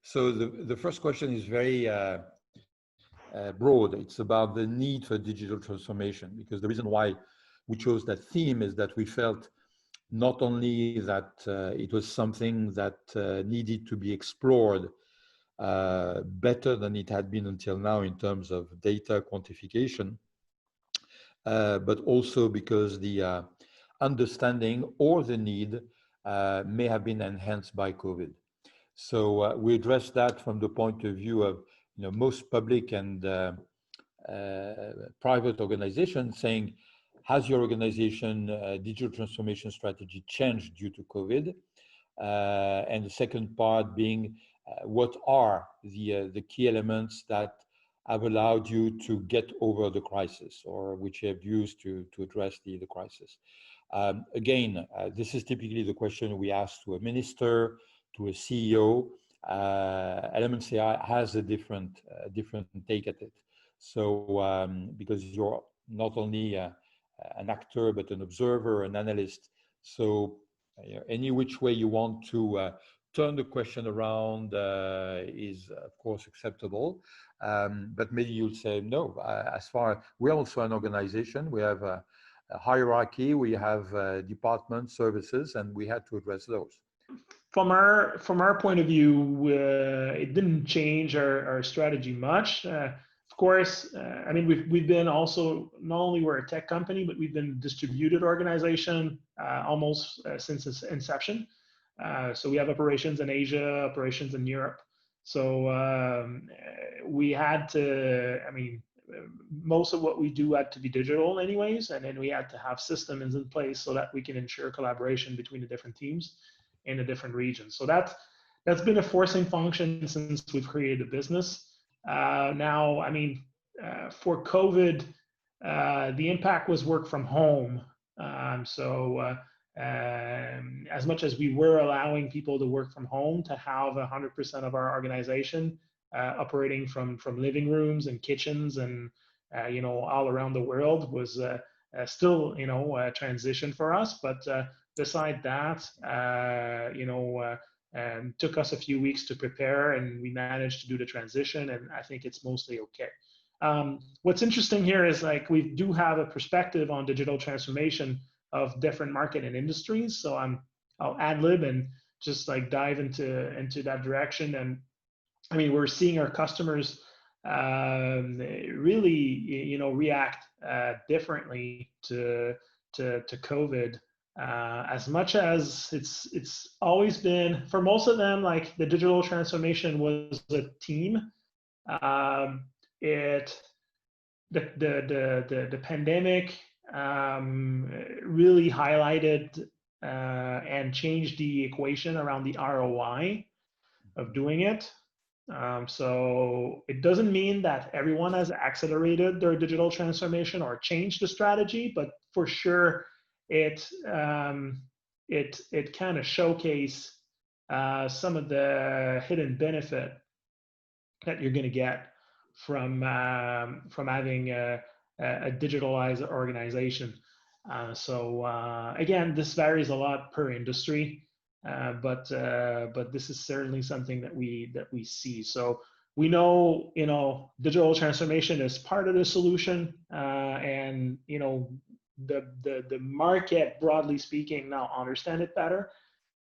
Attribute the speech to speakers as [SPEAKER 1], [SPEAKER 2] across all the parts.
[SPEAKER 1] So the first question is very broad. It's about the need for digital transformation, because the reason why we chose that theme is that we felt not only that it was something that needed to be explored better than it had been until now in terms of data quantification, but also because the understanding or the need may have been enhanced by COVID. So we address that from the point of view of most public and private organizations saying, has your organization digital transformation strategy changed due to COVID? And the second part being, what are the key elements that have allowed you to get over the crisis, or which you have used to address the crisis? Again, this is typically the question we ask to a minister, to a CEO. Elements AI has a different take at it. So because you're not only an actor, but an observer, an analyst. So any which way you want to turn the question around is, of course, acceptable. But maybe you'll say, no, as far, we're also an organization. We have a hierarchy, we have department services, and we had to address those.
[SPEAKER 2] From our point of view, it didn't change our strategy much. Of course, I mean, we've been also, not only we're a tech company, but we've been a distributed organization almost since its inception. So we have operations in Asia, operations in Europe. So we had to, I mean, most of what we do had to be digital anyways, and then we had to have systems in place so that we can ensure collaboration between the different teams in the different regions. So that's been a forcing function since we've created the business. Now, I mean, for COVID, the impact was work from home. So as much as we were allowing people to work from home, to have 100% of our organization operating from living rooms and kitchens and all around the world was still a transition for us. But beside that, took us a few weeks to prepare, and we managed to do the transition, and I think it's mostly okay. What's interesting here is, like, we do have a perspective on digital transformation of different market and industries. So I'll ad lib and just like dive into that direction. And I mean, we're seeing our customers really, react differently to COVID. As much as it's always been, for most of them, like, the digital transformation was a team. The pandemic really highlighted and changed the equation around the ROI of doing it. So it doesn't mean that everyone has accelerated their digital transformation or changed the strategy, but for sure it kind of showcased some of the hidden benefit that you're going to get from having a digitalized organization. So again, this varies a lot per industry, but this is certainly something that we see. So we know, digital transformation is part of the solution, and the market, broadly speaking, now understand it better.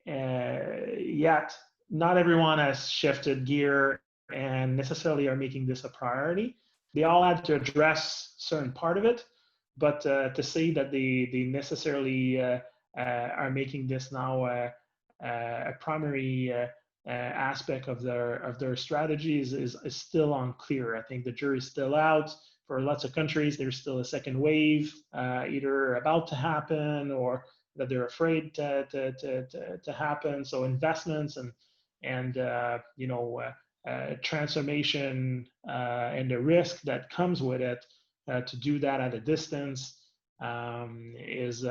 [SPEAKER 2] Yet not everyone has shifted gear and necessarily are making this a priority. They all had to address certain part of it, but to say that they necessarily are making this now a primary aspect of their strategies is still unclear. I think the jury's still out. For lots of countries, there's still a second wave, either about to happen or that they're afraid to happen. So investments and transformation and the risk that comes with it to do that at a distance is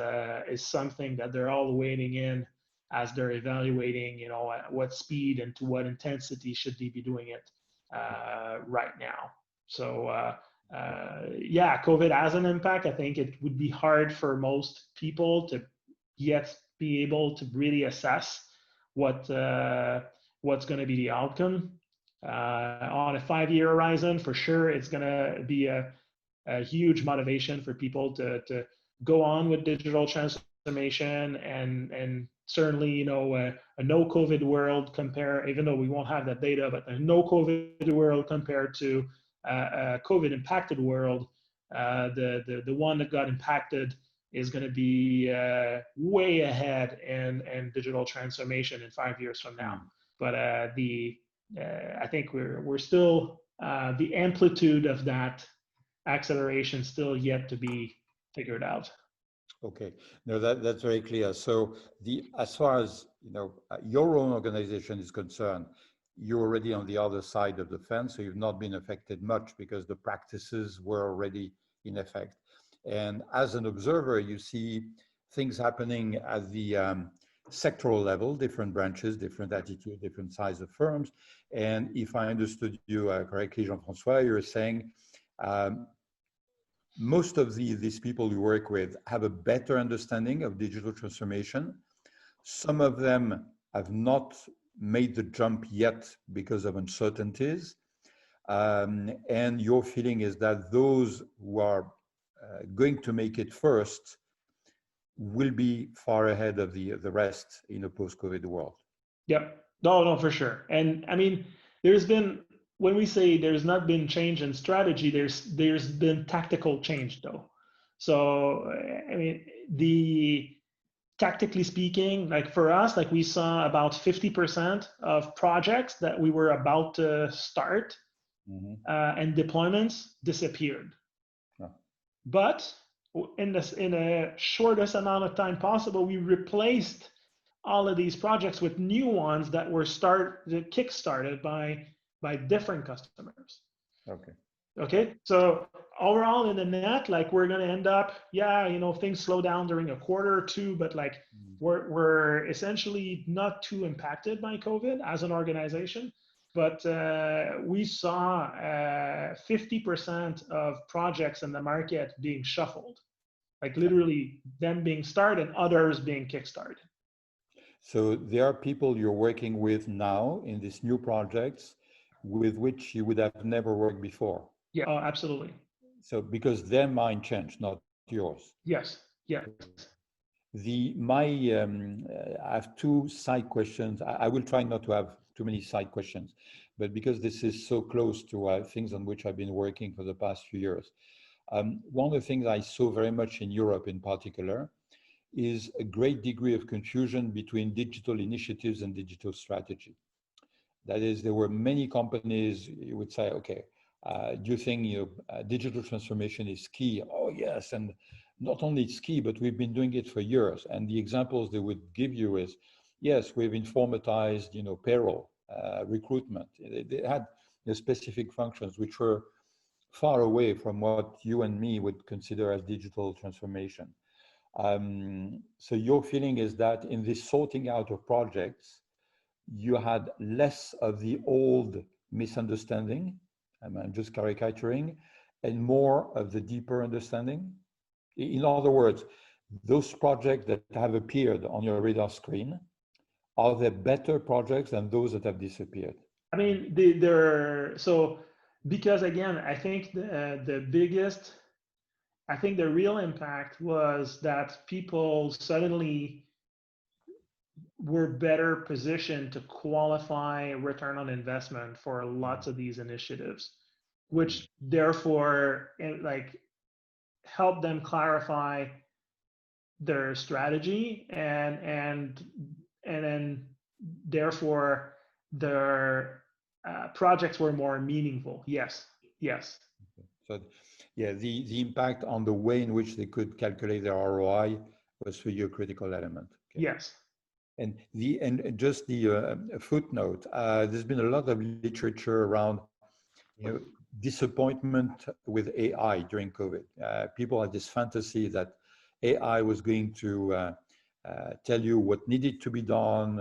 [SPEAKER 2] something that they're all waiting in as they're evaluating, at what speed and to what intensity should they be doing it right now. So yeah, COVID has an impact. I think it would be hard for most people to yet be able to really assess what what's going to be the outcome. On a 5-year horizon, for sure, it's going to be a huge motivation for people to go on with digital transformation, and certainly, you know, a no COVID world even though we won't have that data, but a no COVID world compared to a COVID impacted world, the one that got impacted is going to be way ahead in digital transformation in 5 years from now. But I think we're still the amplitude of that acceleration still yet to be figured out.
[SPEAKER 1] Okay, no, that's very clear. So as far as your own organization is concerned, you're already on the other side of the fence, so you've not been affected much because the practices were already in effect. And as an observer, you see things happening at the sectoral level, different branches, different attitude, different size of firms. And if I understood you correctly, Jean-François, you're saying most of these people you work with have a better understanding of digital transformation. Some of them have not made the jump yet because of uncertainties. And your feeling is that those who are going to make it first will be far ahead of the rest in a post-COVID world.
[SPEAKER 2] Yep. No, for sure. And I mean, when we say there's not been change in strategy, there's been tactical change though. So I mean, tactically speaking, like for us, like we saw about 50% of projects that we were about to start and deployments disappeared. But in a shortest amount of time possible, we replaced all of these projects with new ones that were kick-started by different customers. Okay. So overall in the net, like we're going to end up, things slow down during a quarter or two, but like we're essentially not too impacted by COVID as an organization. But we saw 50% of projects in the market being shuffled, like literally them being started and others being kickstarted.
[SPEAKER 1] So there are people you're working with now in these new projects with which you would have never worked before.
[SPEAKER 2] Yeah, oh, absolutely.
[SPEAKER 1] So because their mind changed, not yours.
[SPEAKER 2] Yes. Yeah.
[SPEAKER 1] I have two side questions. I will try not to have too many side questions, but because this is so close to things on which I've been working for the past few years. One of the things I saw very much in Europe in particular is a great degree of confusion between digital initiatives and digital strategy. That is, there were many companies, you would say, okay, do you think digital transformation is key? Oh, yes. And not only it's key, but we've been doing it for years. And the examples they would give you is, yes, we've informatized, payroll, recruitment. They had specific functions which were far away from what you and me would consider as digital transformation. So your feeling is that in this sorting out of projects, you had less of the old misunderstanding, I'm just caricaturing, and more of the deeper understanding? In other words, those projects that have appeared on your radar screen, are they better projects than those that have disappeared?
[SPEAKER 2] I mean, because again, I think the real impact was that people suddenly were better positioned to qualify return on investment for lots of these initiatives, which therefore help them clarify their strategy and then therefore their projects were more meaningful. Yes.
[SPEAKER 1] So yeah, the impact on the way in which they could calculate their ROI was for you a critical element.
[SPEAKER 2] Okay. Yes.
[SPEAKER 1] And just the footnote, there's been a lot of literature around disappointment with AI during COVID. People had this fantasy that AI was going to tell you what needed to be done,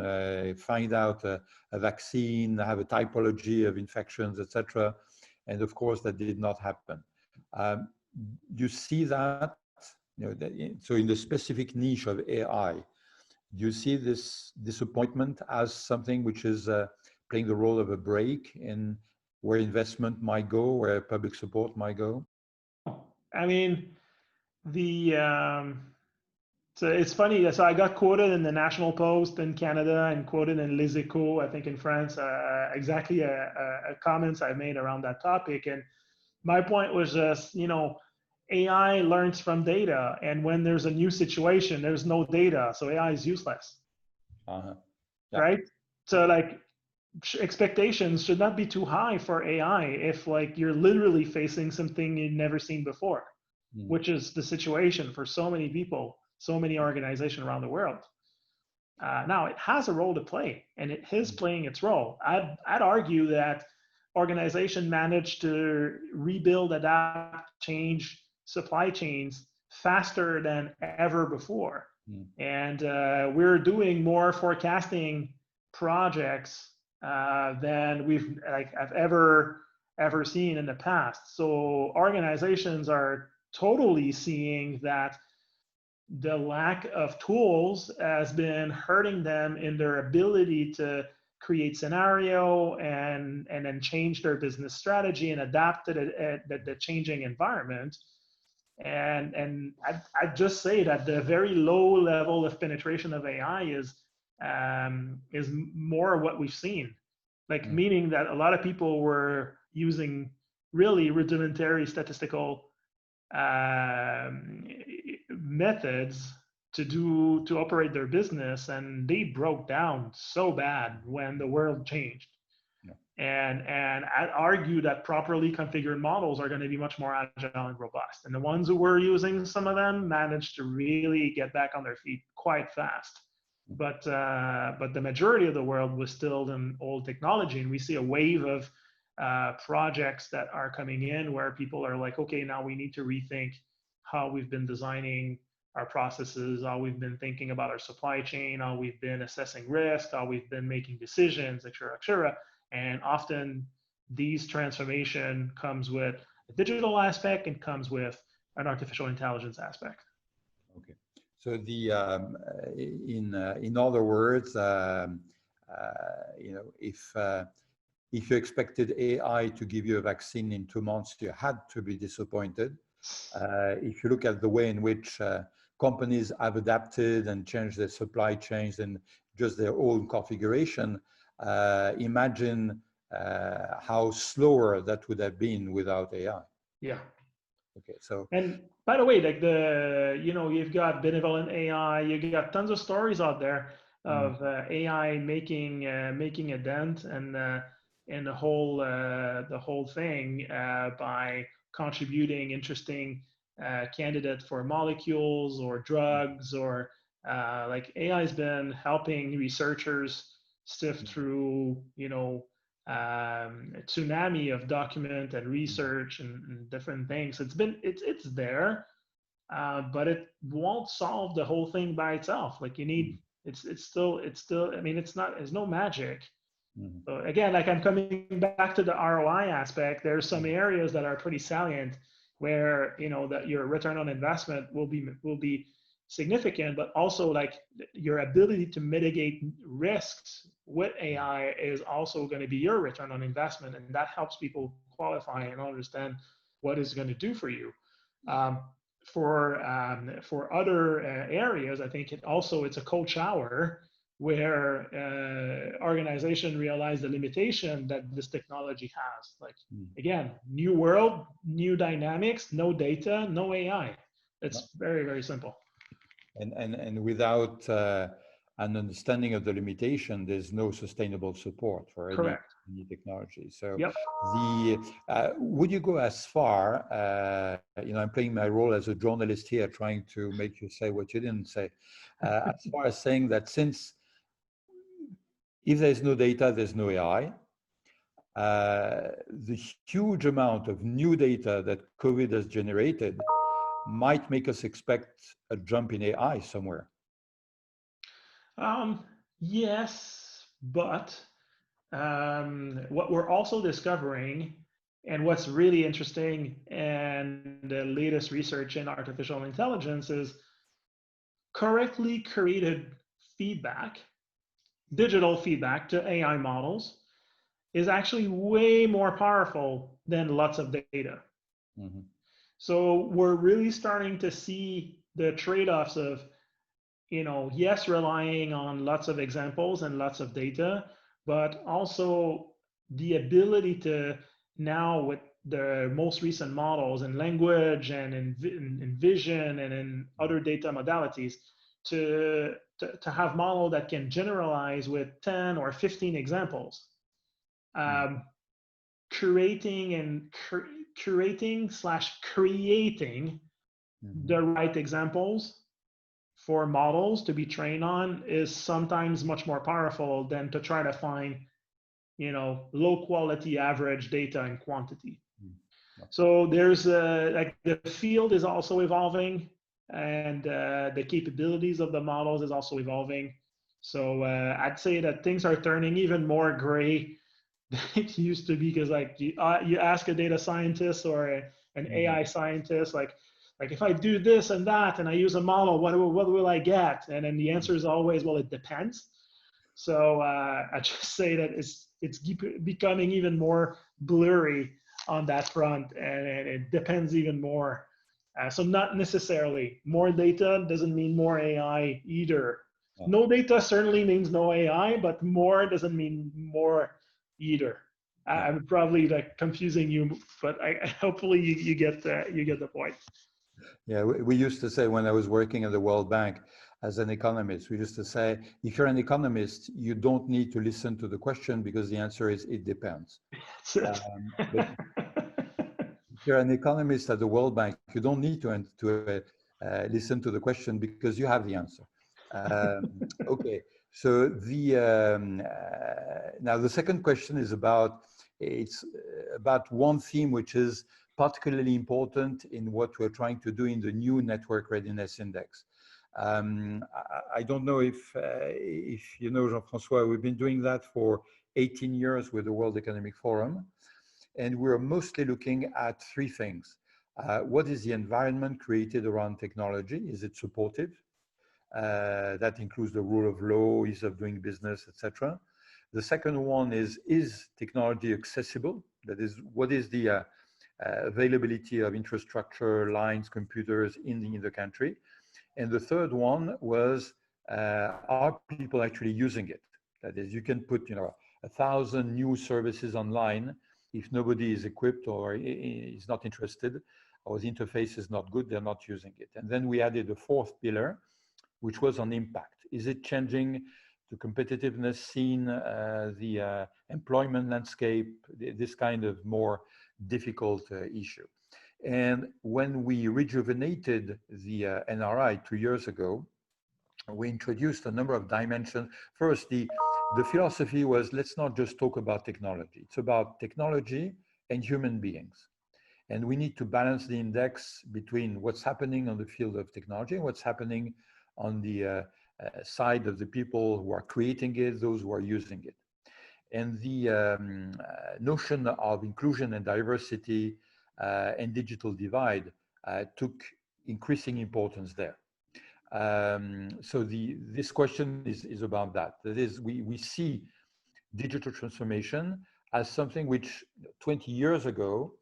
[SPEAKER 1] find out a vaccine, have a typology of infections, etc. And of course, that did not happen. You see that, so in the specific niche of AI, do you see this disappointment as something which is playing the role of a brake in where investment might go, where public support might go?
[SPEAKER 2] I mean, the so it's funny. So I got quoted in the National Post in Canada and quoted in Les Echos, I think in France, exactly comments I made around that topic. And my point was just, AI learns from data, and when there's a new situation, there's no data, so AI is useless,
[SPEAKER 1] Yeah.
[SPEAKER 2] right? So like expectations should not be too high for AI if like you're literally facing something you've never seen before, which is the situation for so many people, so many organizations around the world. Now it has a role to play, and it is playing its role. I'd argue that organization managed to rebuild, adapt, change supply chains faster than ever before. And we're doing more forecasting projects than I've ever seen in the past. So organizations are totally seeing that the lack of tools has been hurting them in their ability to create scenario and then change their business strategy and adapt to the changing environment. And I'd just say that the very low level of penetration of AI is more what we've seen, like meaning that a lot of people were using really rudimentary statistical methods to operate their business, and they broke down so bad when the world changed. And I'd argue that properly configured models are going to be much more agile and robust. And the ones who were using some of them managed to really get back on their feet quite fast. But the majority of the world was still in old technology, and we see a wave of projects that are coming in where people are like, okay, now we need to rethink how we've been designing our processes, how we've been thinking about our supply chain, how we've been assessing risk, how we've been making decisions, et cetera, et cetera. And often these transformation comes with a digital aspect and comes with an artificial intelligence aspect.
[SPEAKER 1] Okay. So the in other words, if you expected AI to give you a vaccine in 2 months, you had to be disappointed. If you look at the way in which companies have adapted and changed their supply chains and just their own configuration, imagine how slower that would have been without AI.
[SPEAKER 2] Yeah.
[SPEAKER 1] Okay. So.
[SPEAKER 2] And by the way, like you've got benevolent AI, you got tons of stories out there of AI making a dent and the whole thing by contributing interesting candidates for molecules or drugs, or like AI has been helping researchers sift through a tsunami of document and research and different things. It's there, but it won't solve the whole thing by itself. Like you need it's still I mean there's no magic. So again, like I'm coming back to the ROI aspect. There's some areas that are pretty salient where that your return on investment will be significant, but also like your ability to mitigate risks with AI is also going to be your return on investment, and that helps people qualify and understand what it's going to do for you. For other areas, I think it's a cold shower where organization realize the limitation that this technology has. Like again, new world, new dynamics, no data, no AI. It's very, very simple.
[SPEAKER 1] And without an understanding of the limitation, there's no sustainable support for any technology. So would you go as far, I'm playing my role as a journalist here, trying to make you say what you didn't say, as far as saying that if there's no data, there's no AI. The huge amount of new data that COVID has generated might make us expect a jump in AI somewhere.
[SPEAKER 2] Yes, but what we're also discovering, and what's really interesting in the latest research in artificial intelligence, is correctly created feedback, digital feedback to AI models is actually way more powerful than lots of data.
[SPEAKER 1] Mm-hmm.
[SPEAKER 2] So we're really starting to see the trade-offs of, yes, relying on lots of examples and lots of data, but also the ability to now, with the most recent models in language and in vision and in other data modalities, to have model that can generalize with 10 or 15 examples, curating / creating the right examples for models to be trained on is sometimes much more powerful than to try to find, low quality average data and quantity. So there's like the field is also evolving, and the capabilities of the models is also evolving. So I'd say that things are turning even more gray than it used to be, because like you ask a data scientist or an AI scientist, like if I do this and that and I use a model, what will I get? And then the answer is always, well, it depends. So I just say that it's becoming even more blurry on that front, and it depends even more. So not necessarily more data doesn't mean more AI either. No data certainly means no AI, but more doesn't mean more either. I'm probably like confusing you, but hopefully you get the point.
[SPEAKER 1] Yeah, we used to say, when I was working at the World Bank as an economist, we used to say, if you're an economist, you don't need to listen to the question because the answer is it depends. But if you're an economist at the World Bank, you don't need to listen to the question because you have the answer. Okay, so now the second question is about one theme which is particularly important in what we're trying to do in the new Network Readiness Index. I don't know if you know, Jean-François, we've been doing that for 18 years with the World Economic Forum, and we're mostly looking at three things. What is the environment created around technology? Is it supportive? That includes the rule of law, ease of doing business, etc. The second one is technology accessible? That is, what is the availability of infrastructure, lines, computers in the country? And the third one was, are people actually using it? That is, you can put 1,000 new services online. If nobody is equipped or is not interested, or the interface is not good, they're not using it. And then we added a fourth pillar, which was on impact. Is it changing the competitiveness scene, the employment landscape, this kind of more difficult issue? And when we rejuvenated the NRI 2 years ago, we introduced a number of dimensions. First, the philosophy was, let's not just talk about technology. It's about technology and human beings. And we need to balance the index between what's happening on the field of technology and what's happening on the side of the people who are creating it, those who are using it. And the notion of inclusion and diversity and digital divide took increasing importance there. So this question is about that. That is, we see digital transformation as something which 20 years ago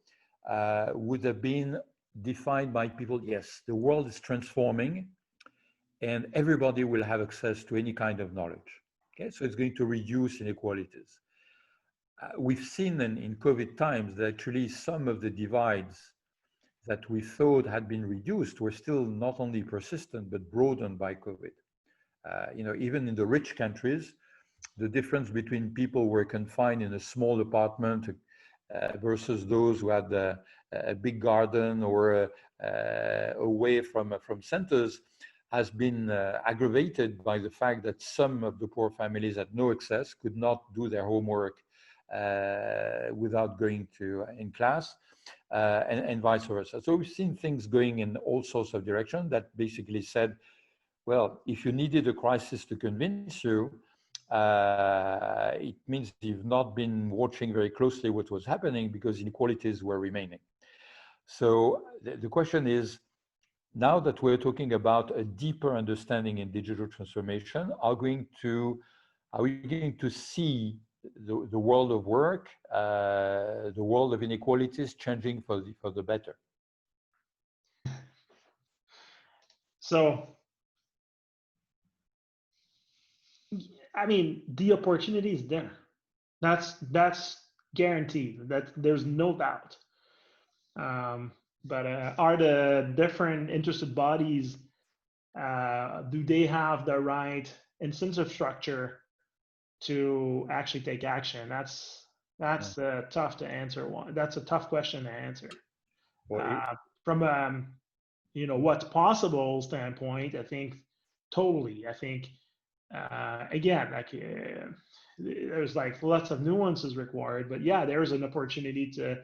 [SPEAKER 1] would have been defined by people, yes, the world is transforming and everybody will have access to any kind of knowledge. Okay, so it's going to reduce inequalities. We've seen in COVID times that actually some of the divides that we thought had been reduced were still not only persistent, but broadened by COVID. Even in the rich countries, the difference between people who were confined in a small apartment versus those who had a big garden or away from centers has been aggravated by the fact that some of the poor families had no access, could not do their homework without going in class, and vice versa. So we've seen things going in all sorts of directions that basically said, well, if you needed a crisis to convince you, it means you've not been watching very closely what was happening because inequalities were remaining. So the question is, now that we're talking about a deeper understanding in digital transformation, are we going to see the world of work, the world of inequalities changing for the better.
[SPEAKER 2] So, I mean, the opportunity is there. That's guaranteed. That there's no doubt. But are the different interested bodies, do they have the right incentive structure to actually take action? That's tough to answer. That's a tough question to answer. From what's possible standpoint, I think totally. I think again, like there's like lots of nuances required, but yeah, there's an opportunity to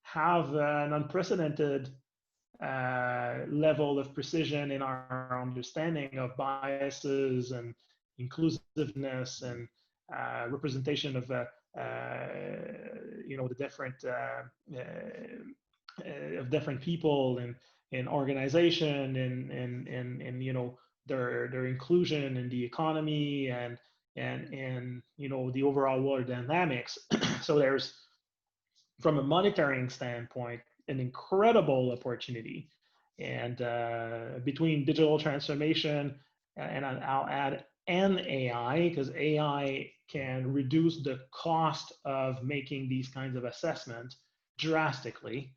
[SPEAKER 2] have an unprecedented level of precision in our understanding of biases and inclusiveness and representation of the different of different people in organization and their inclusion in the economy and the overall world dynamics. So there's, from a monitoring standpoint, an incredible opportunity. And between digital transformation and I'll add and AI, because AI can reduce the cost of making these kinds of assessments drastically,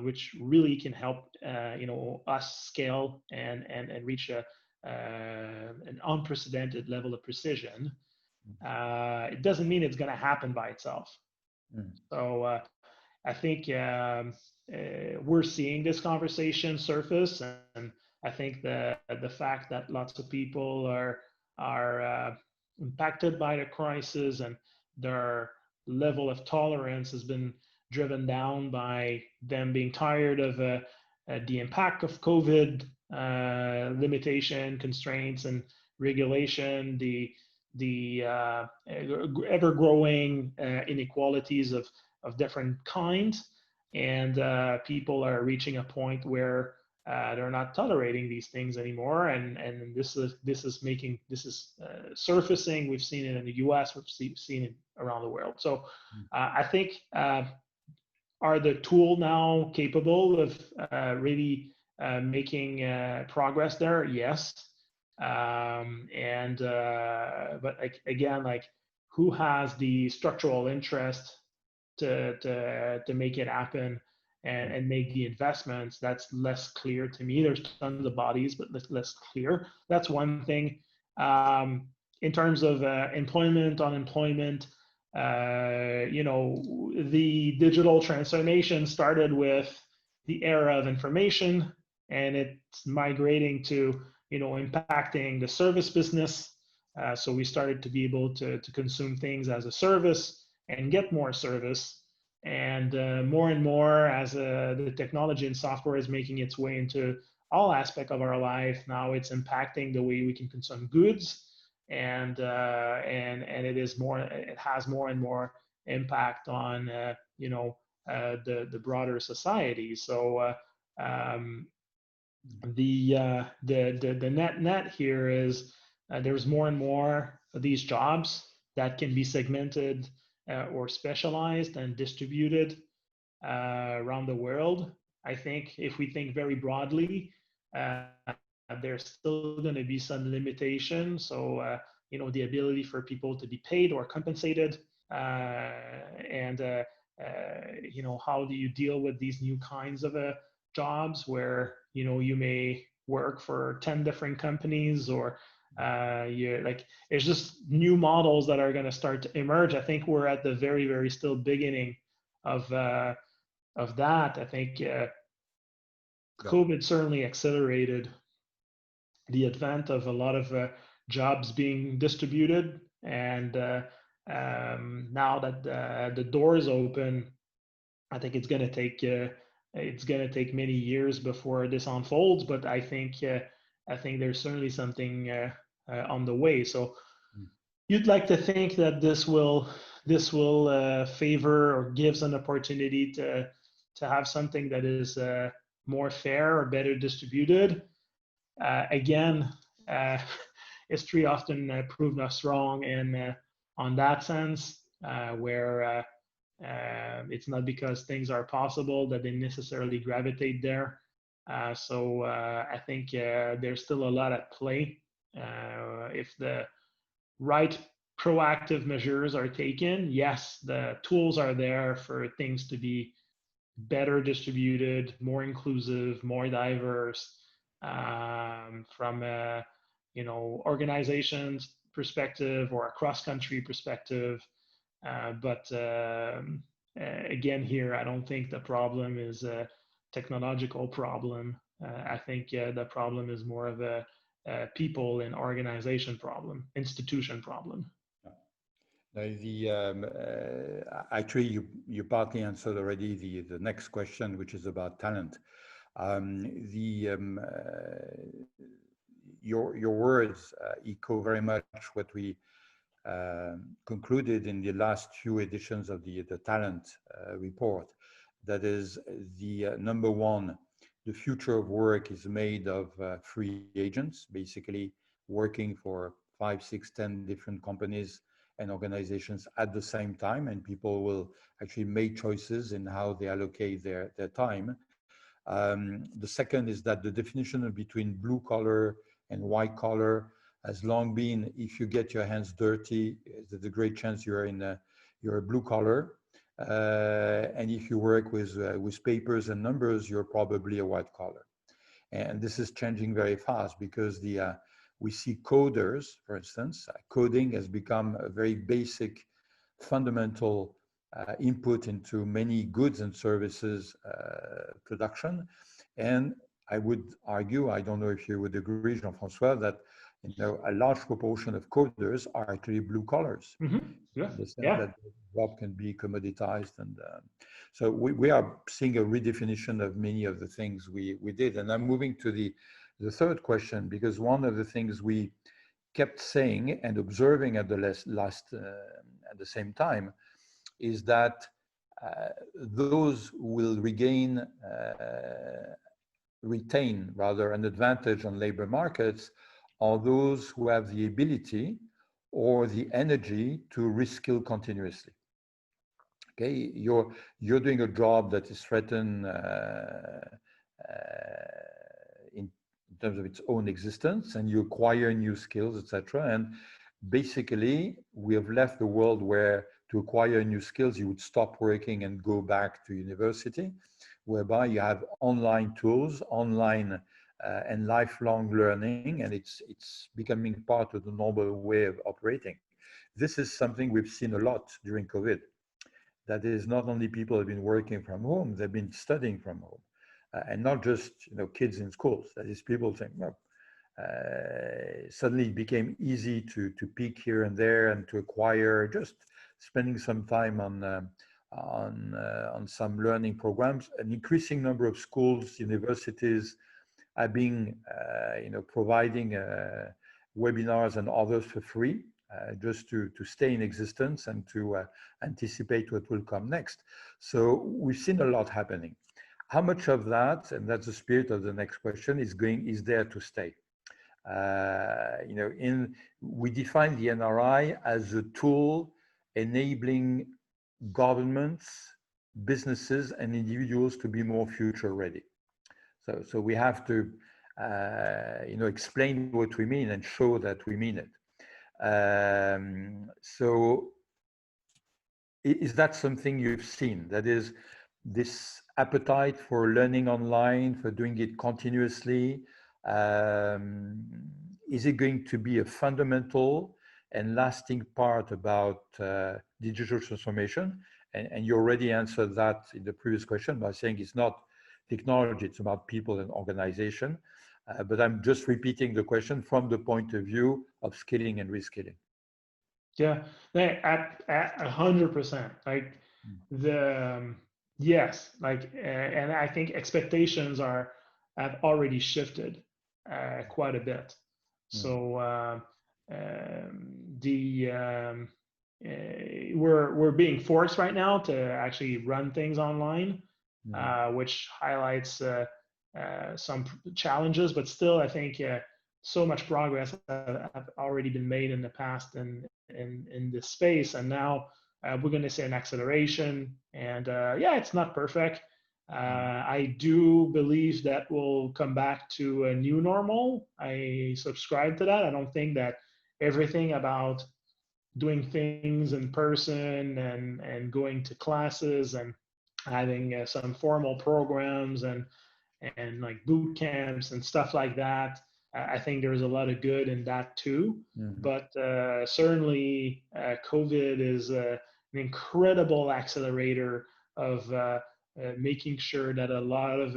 [SPEAKER 2] which really can help us scale and reach an unprecedented level of precision. It doesn't mean it's going to happen by itself. So I think we're seeing this conversation surface, and I think the fact that lots of people are impacted by the crisis and their level of tolerance has been driven down by them being tired of the impact of COVID limitation, constraints, and regulation, the ever-growing inequalities of different kinds, and people are reaching a point where they're not tolerating these things anymore, and this is surfacing. We've seen it in the U.S. We've seen it around the world. So I think are the tool now capable of really making progress there? Yes. But again, like, who has the structural interest to make it happen and make the investments? That's less clear to me. There's tons of bodies, but less clear. That's one thing. In terms of employment, unemployment, the digital transformation started with the era of information, and it's migrating to impacting the service business. So we started to be able to consume things as a service and get more service, and more as the technology and software is making its way into all aspects of our life. Now it's impacting the way we can consume goods, and it has more and more impact on the broader society. So the net here is there's more and more of these jobs that can be segmented or specialized and distributed around the world. I think if we think very broadly, there's still going to be some limitation. So the ability for people to be paid or compensated, and how do you deal with these new kinds of jobs where you may work for 10 different companies, or it's just new models that are going to start to emerge. I think we're at the very, very still beginning of that. I think COVID certainly accelerated the advent of a lot of jobs being distributed, and now that the door is open, I think it's going to take many years before this unfolds. But I think there's certainly something on the way. So you'd like to think that this will favor or gives an opportunity to have something that is more fair or better distributed. Again, history often proved us wrong in on that sense, where it's not because things are possible that they necessarily gravitate there. So I think there's still a lot at play. If the right proactive measures are taken, yes, the tools are there for things to be better distributed, more inclusive, more diverse, from a organization's perspective or a cross-country perspective. But again, here, I don't think the problem is a technological problem. I think the problem is more of a people and organization problem, institution problem.
[SPEAKER 1] Actually, you partly answered already the next question, which is about talent. Your words echo very much what we concluded in the last few editions of the talent report. That is, the number one, the future of work is made of free agents, basically working for 5, 6, 10 different companies and organizations at the same time, and people will actually make choices in how they allocate their time. The second is that the definition between blue collar and white collar has long been, if you get your hands dirty, there's a great chance you're a blue collar, and if you work with papers and numbers, you're probably a white collar. And this is changing very fast because we see coders, for instance. Coding has become a very basic, fundamental input into many goods and services production. And I would argue, I don't know if you would agree, Jean-François, that a large proportion of coders are actually blue collars.
[SPEAKER 2] Mm-hmm. Yeah.
[SPEAKER 1] In the sense that the job can be commoditized. And so we are seeing a redefinition of many of the things we did. And I'm moving to the third question, because one of the things we kept saying and observing at the at the same time is that those will retain rather an advantage on labor markets are those who have the ability or the energy to reskill continuously. Okay, you're doing a job that is threatened in terms of its own existence, and you acquire new skills, etc. And basically, we have left the world where to acquire new skills, you would stop working and go back to university, whereby you have online tools, online and lifelong learning, and it's becoming part of the normal way of operating. This is something we've seen a lot during COVID. That is, not only people have been working from home, they've been studying from home, and not just kids in schools. That is, people think, well, suddenly it became easy to peek here and there and to acquire, just spending some time on some learning programs. An increasing number of schools, universities are being, providing webinars and others for free, just to stay in existence and to anticipate what will come next. So we've seen a lot happening. How much of that, and that's the spirit of the next question, is there to stay? We define the NRI as a tool enabling governments, businesses, and individuals to be more future ready. So we have to, explain what we mean and show that we mean it. So is that something you've seen? That is, this appetite for learning online, for doing it continuously, is it going to be a fundamental and lasting part about digital transformation? And you already answered that in the previous question by saying it's not technology, it's about people and organization. But I'm just repeating the question from the point of view of skilling and reskilling.
[SPEAKER 2] Yeah, at 100%. Like yes, like, and I think expectations have already shifted quite a bit. So we're being forced right now to actually run things online, which highlights some challenges, but still, I think so much progress have already been made in the past in this space, and now we're going to see an acceleration. And yeah, it's not perfect. I do believe that we'll come back to a new normal. I subscribe to that. I don't think that everything about doing things in person and going to classes and having some formal programs and like boot camps and stuff like that. I think there's a lot of good in that too.
[SPEAKER 1] Mm-hmm.
[SPEAKER 2] But certainly, COVID is an incredible accelerator of making sure that a lot of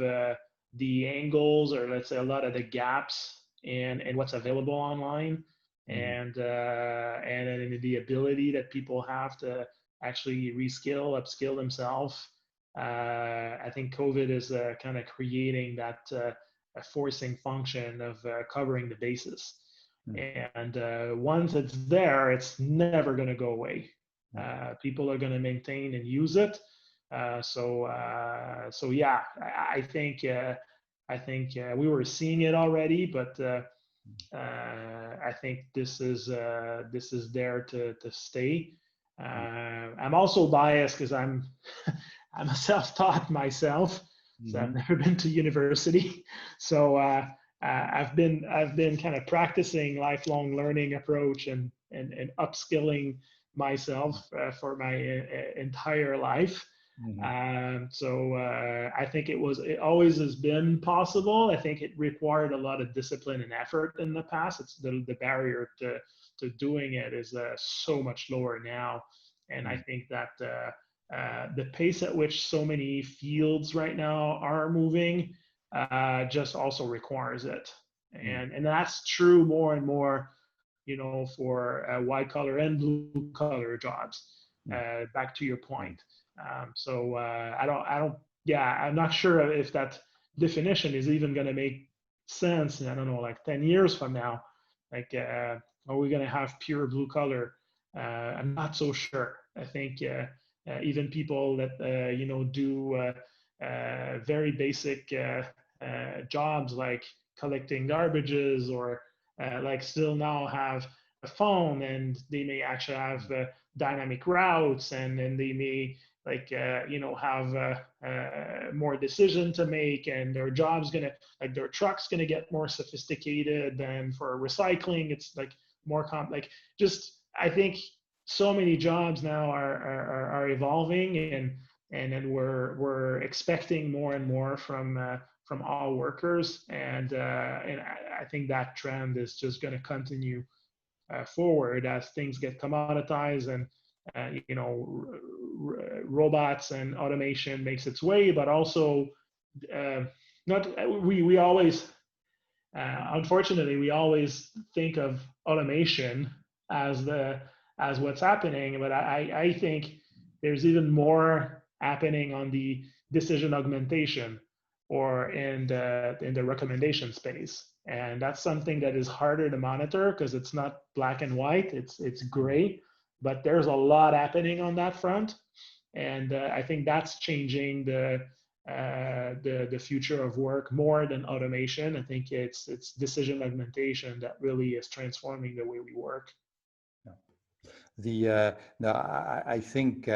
[SPEAKER 2] the angles, or let's say a lot of the gaps in what's available online, and the ability that people have to actually reskill, upskill themselves. I think COVID is kind of creating that a forcing function of covering the bases. And once it's there, it's never going to go away. People are going to maintain and use it. So yeah, I think we were seeing it already, but I think this is there to stay. I'm also biased because I'm I'm a self-taught myself, so I've never been to university. So I've been kind of practicing lifelong learning approach and upskilling myself for my entire life. So I think it always has been possible. I think it required a lot of discipline and effort in the past. It's the barrier to doing it is so much lower now. And I think that the pace at which so many fields right now are moving just also requires it. And that's true more and more, for white collar and blue collar jobs. Back to your point. So I'm not sure if that definition is even going to make sense. I don't know, like 10 years from now, like, are we going to have pure blue collar? I'm not so sure. I think even people that, do very basic jobs like collecting garbages or like still now have a phone, and they may actually have dynamic routes, and then they may have more decision to make, and their job's gonna, like, their truck's gonna get more sophisticated. Than for recycling, it's like more just, I think so many jobs now are evolving, and then we're expecting more and more from all workers, and I think that trend is just going to continue forward as things get commoditized, and robots and automation makes its way. But also, we always, unfortunately, we always think of automation as what's happening, but I think there's even more happening on the decision augmentation or in the recommendation space. And that's something that is harder to monitor because it's not black and white, it's gray, but there's a lot happening on that front. And I think that's changing the future of work more than automation. I think it's decision augmentation that really is transforming the way we work.
[SPEAKER 1] No, I think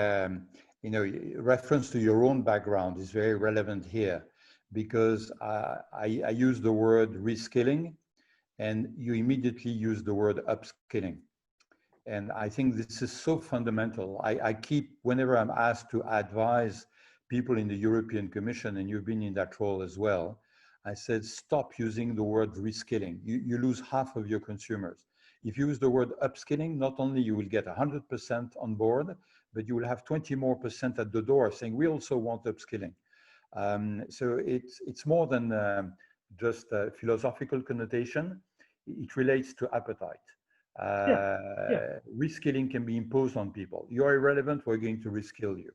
[SPEAKER 1] reference to your own background is very relevant here, because I use the word reskilling, and you immediately use the word upskilling. And I think this is so fundamental. I keep, whenever I'm asked to advise people in the European Commission, and you've been in that role as well, I said, stop using the word reskilling. You lose half of your consumers. If you use the word upskilling, not only you will get 100% on board, but you will have 20% more at the door saying, we also want upskilling. So it's more than just a philosophical connotation. It relates to appetite. Reskilling can be imposed on people. You are irrelevant, we're going to reskill you.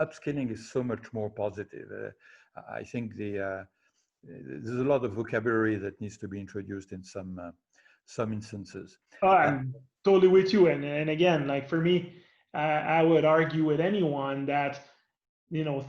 [SPEAKER 1] Upskilling is so much more positive. I think there's a lot of vocabulary that needs to be introduced in some instances.
[SPEAKER 2] I'm totally with you. And again, like for me, I would argue with anyone that,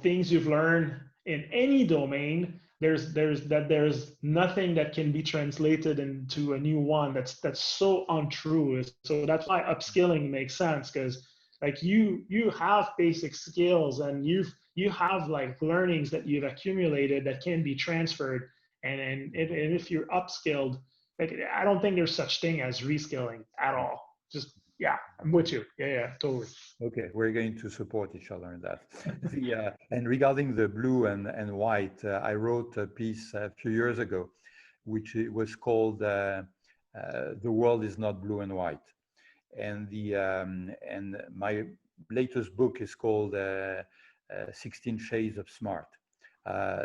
[SPEAKER 2] things you've learned in any domain there's nothing that can be translated into a new one. That's so untrue. So that's why upskilling makes sense, because like you have basic skills and you have like learnings that you've accumulated that can be transferred, and if you're upskilled, like I don't think there's such thing as reskilling at all. Just yeah, I'm with you. Yeah, totally.
[SPEAKER 1] Okay, we're going to support each other in that. And regarding the blue and white, I wrote a piece a few years ago, which it was called "The World Is Not Blue and White," and my latest book is called 16 Shades of Smart.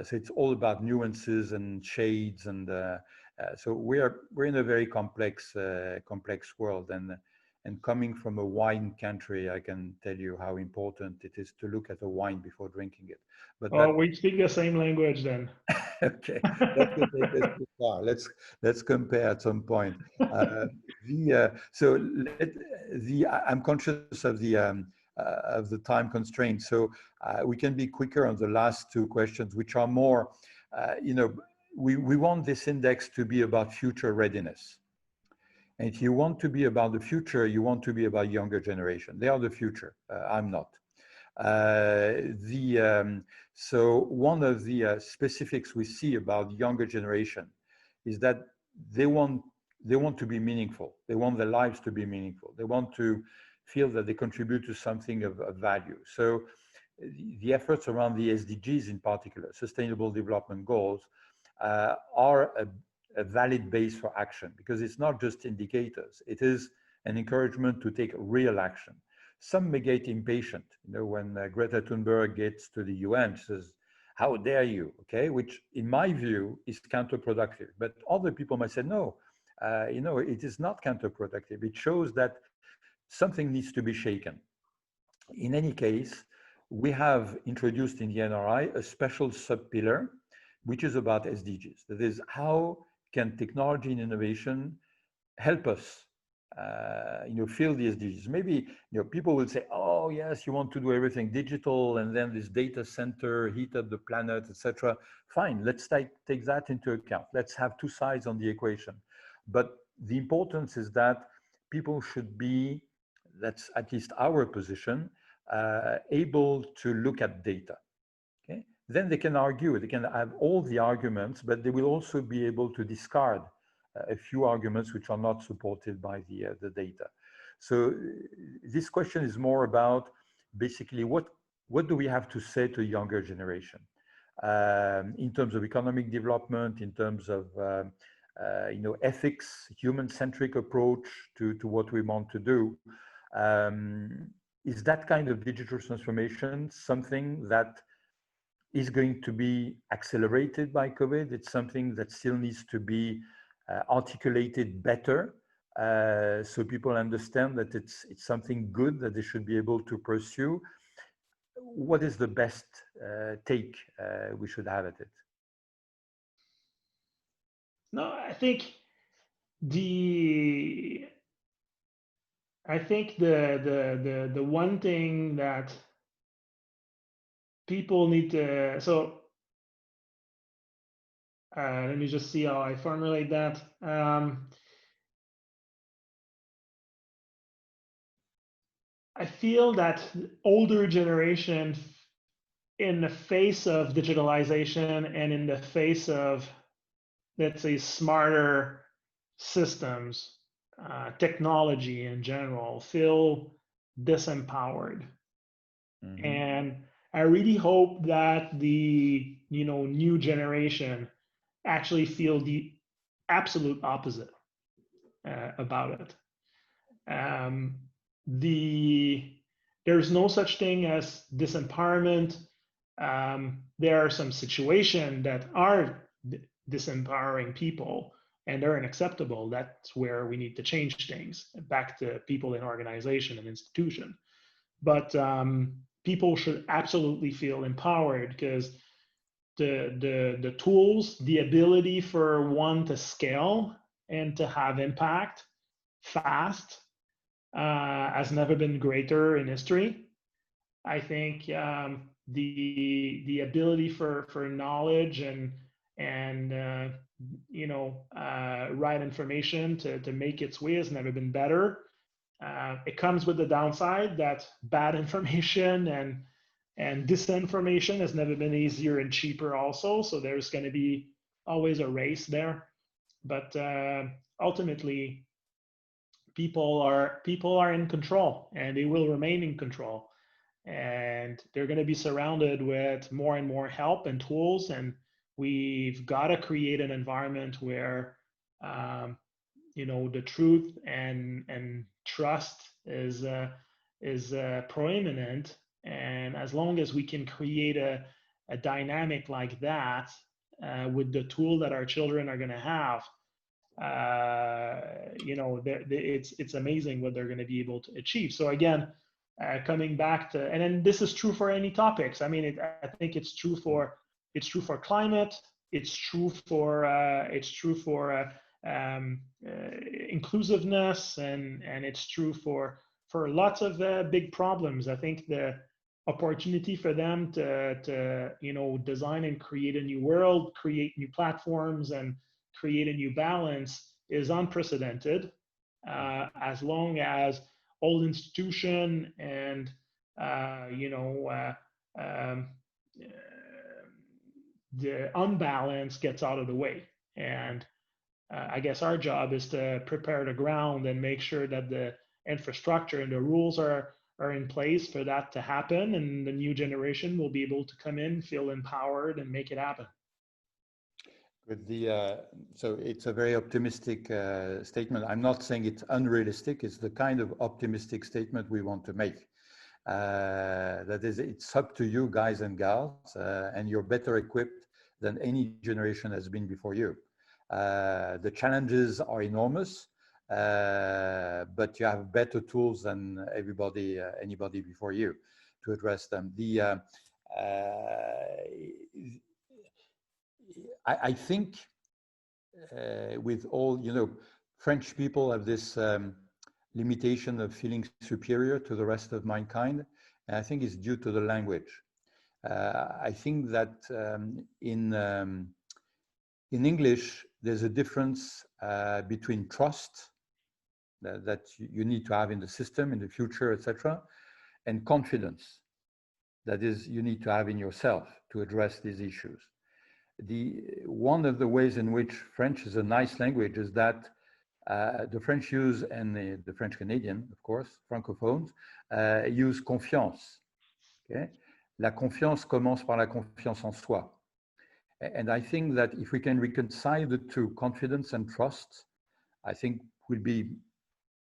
[SPEAKER 1] So it's all about nuances and shades, and so we're in a very complex world, and coming from a wine country, I can tell you how important it is to look at a wine before drinking it. But
[SPEAKER 2] Oh, we speak the same language then.
[SPEAKER 1] okay, that could take us too far. Let's compare at some point. So I'm conscious of the time constraint, so we can be quicker on the last two questions, which are more, we want this index to be about future readiness. And if you want to be about the future, you want to be about younger generation. They are the future. I'm not. So one of the specifics we see about younger generation is that they want to be meaningful. They want their lives to be meaningful. They want to feel that they contribute to something of value. So the efforts around the SDGs in particular, Sustainable Development Goals, are a valid base for action, because it's not just indicators. It is an encouragement to take real action. Some may get impatient, when Greta Thunberg gets to the UN, she says, "How dare you?" Okay, which in my view is counterproductive. But other people might say, no, it is not counterproductive. It shows that something needs to be shaken. In any case, we have introduced in the NRI a special sub-pillar, which is about SDGs. That is, how can technology and innovation help us, fill the SDGs? Maybe, people will say, "Oh, yes, you want to do everything digital, and then this data center heat up the planet, etc." Fine, let's take that into account. Let's have two sides on the equation. But the importance is that people should be, that's at least our position, able to look at data. Okay? Then they can argue, they can have all the arguments, but they will also be able to discard a few arguments which are not supported by the data. So this question is more about basically what do we have to say to younger generation in terms of economic development, in terms of ethics, human-centric approach to what we want to do. Is that kind of digital transformation something that is going to be accelerated by COVID? It's something that still needs to be articulated better, so people understand that it's something good that they should be able to pursue. What is the best take we should have at it?
[SPEAKER 2] No, I think the one thing that people need to, so let me just see how I formulate that. I feel that older generation, in the face of digitalization and in the face of, let's say, smarter systems, technology in general, feel disempowered. Mm-hmm. And I really hope that the new generation actually feel the absolute opposite about it. There's no such thing as disempowerment. There are some situations that are disempowering people, and they're unacceptable. That's where we need to change things back to people in organization and institution. But people should absolutely feel empowered, because the tools, the ability for one to scale and to have impact fast has never been greater in history. I think the ability for knowledge and and right information to make its way has never been better. It comes with the downside that bad information and disinformation has never been easier and cheaper also. So there's going to be always a race there. But ultimately, people are in control, and they will remain in control. And they're going to be surrounded with more and more help and tools. And we've got to create an environment where the truth and trust is proeminent. And as long as we can create a dynamic like that with the tool that our children are going to have, it's amazing what they're going to be able to achieve. So again, coming back to, and then this is true for any topics. I mean, I think it's true for climate. It's true for inclusiveness, and it's true for lots of big problems. I think the opportunity for them to design and create a new world, create new platforms, and create a new balance is unprecedented. As long as old institution and the unbalance gets out of the way. And I guess our job is to prepare the ground and make sure that the infrastructure and the rules are in place for that to happen, and the new generation will be able to come in, feel empowered, and make it happen.
[SPEAKER 1] With so it's a very optimistic statement. I'm not saying it's unrealistic. It's the kind of optimistic statement we want to make. That is, it's up to you, guys and gals, and you're better equipped than any generation has been before you. The challenges are enormous, but you have better tools than anybody before you to address them. I think with all, French people have this limitation of feeling superior to the rest of mankind, and I think it's due to the language. I think that in English, there's a difference between trust that you need to have in the system, in the future, etc., and confidence that is you need to have in yourself to address these issues. One of the ways in which French is a nice language is that the French use, and the French Canadian, of course, francophones, use confiance. Okay? La confiance commence par la confiance en soi. And I think that if we can reconcile the two, confidence and trust, I think we'll be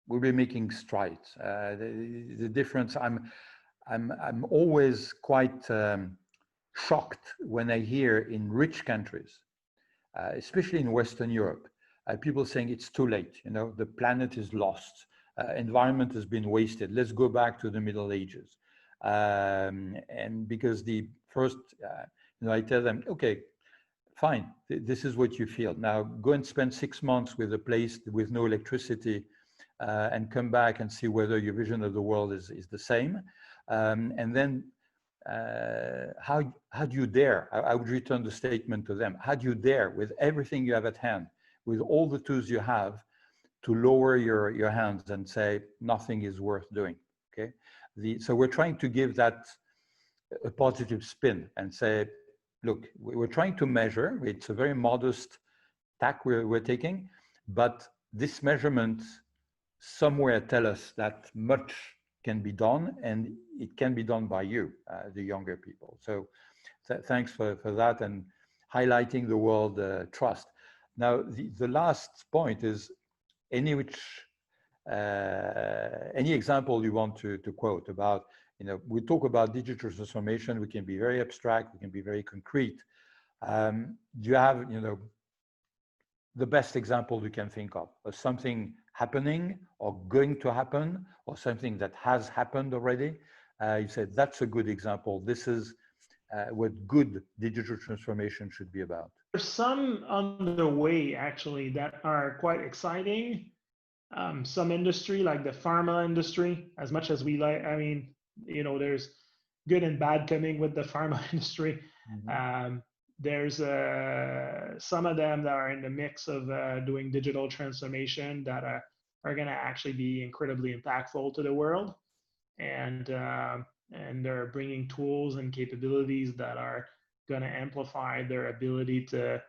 [SPEAKER 1] making strides. The difference, I'm always quite shocked when I hear in rich countries, especially in Western Europe, people saying it's too late. The planet is lost, environment has been wasted. Let's go back to the Middle Ages. And because the first, I tell them, okay, fine, this is what you feel. Now go and spend 6 months with a place with no electricity and come back and see whether your vision of the world is the same. And then how do you dare? I would return the statement to them. How do you dare, with everything you have at hand, with all the tools you have, to lower your hands and say nothing is worth doing? Okay, so we're trying to give that a positive spin and say, look, we're trying to measure. It's a very modest tack we're taking, but this measurement somewhere tell us that much can be done, and it can be done by you, the younger people. So thanks for that, and highlighting the word trust. Now, the last point is any example you want to quote about, we talk about digital transformation, we can be very abstract, we can be very concrete. Do you have, the best example you can think of something happening or going to happen, or something that has happened already? You said that's a good example. This is what good digital transformation should be about.
[SPEAKER 2] There's some on the way actually that are quite exciting. Some industry, like the pharma industry, as much as we like, I mean, there's good and bad coming with the pharma industry. Mm-hmm. there's some of them that are in the mix of doing digital transformation that are going to actually be incredibly impactful to the world, and they're bringing tools and capabilities that are going to amplify their ability to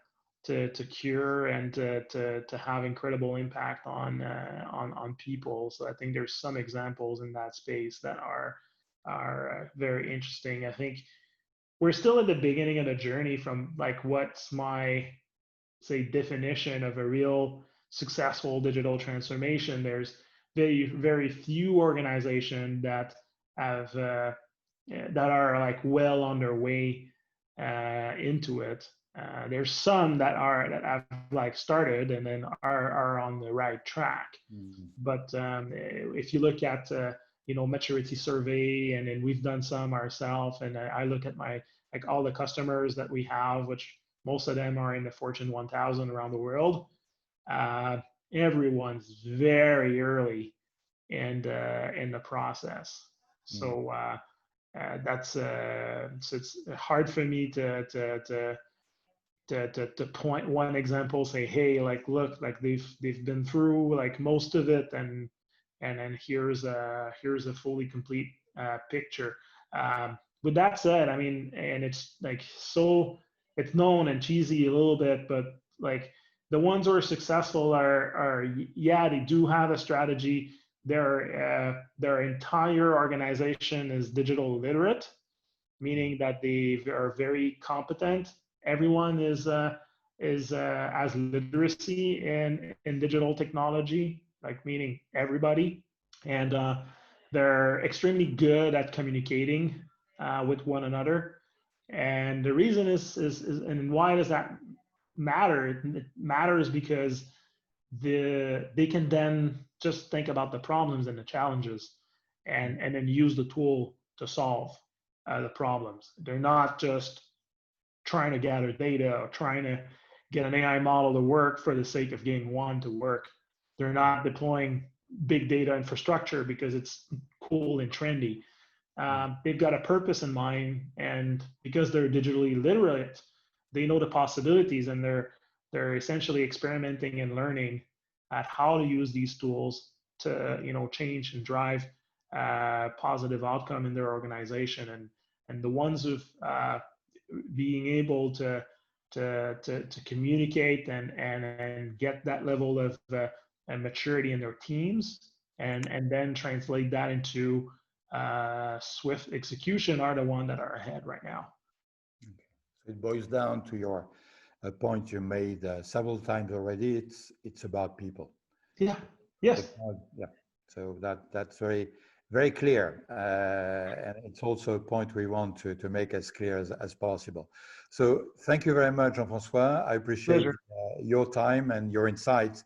[SPEAKER 2] cure and to have incredible impact on people. So I think there's some examples in that space that are very interesting. I think we're still at the beginning of the journey from like what's my say definition of a real successful digital transformation. There's very few organizations that have that are like well on their way into it. There's some that have like started and then are on the right track. But if you look at maturity survey, and then we've done some ourselves, and I look at my like all the customers that we have, which most of them are in the Fortune 1000 around the world. Everyone's very early in the process. So that's so it's hard for me to point one example, say, hey, like look, like they've been through like most of it, and then here's a fully complete picture. With that said, I mean, and it's like so it's known and cheesy a little bit, but like the ones who are successful are yeah, they do have a strategy. Their entire organization is digital literate, meaning that they are very competent. Everyone is has literacy in digital technology, like meaning everybody, and they're extremely good at communicating with one another. And the reason is and why does that matter? It matters because they can then just think about the problems and the challenges, and then use the tool to solve the problems. They're not just trying to gather data or trying to get an AI model to work for the sake of getting one to work. They're not deploying big data infrastructure because it's cool and trendy. They've got a purpose in mind, and because they're digitally literate, they know the possibilities, and they're essentially experimenting and learning at how to use these tools to change and drive positive outcome in their organization. And the ones who've being able to communicate and get that level of maturity in their teams, and then translate that into swift execution are the ones that are ahead right now.
[SPEAKER 1] Okay. So it boils down to your point you made several times already. It's about people.
[SPEAKER 2] Yeah. Yes.
[SPEAKER 1] Yeah. So that's very clear, and it's also a point we want to make as clear as possible. So thank you very much, Jean-François. I appreciate your time and your insights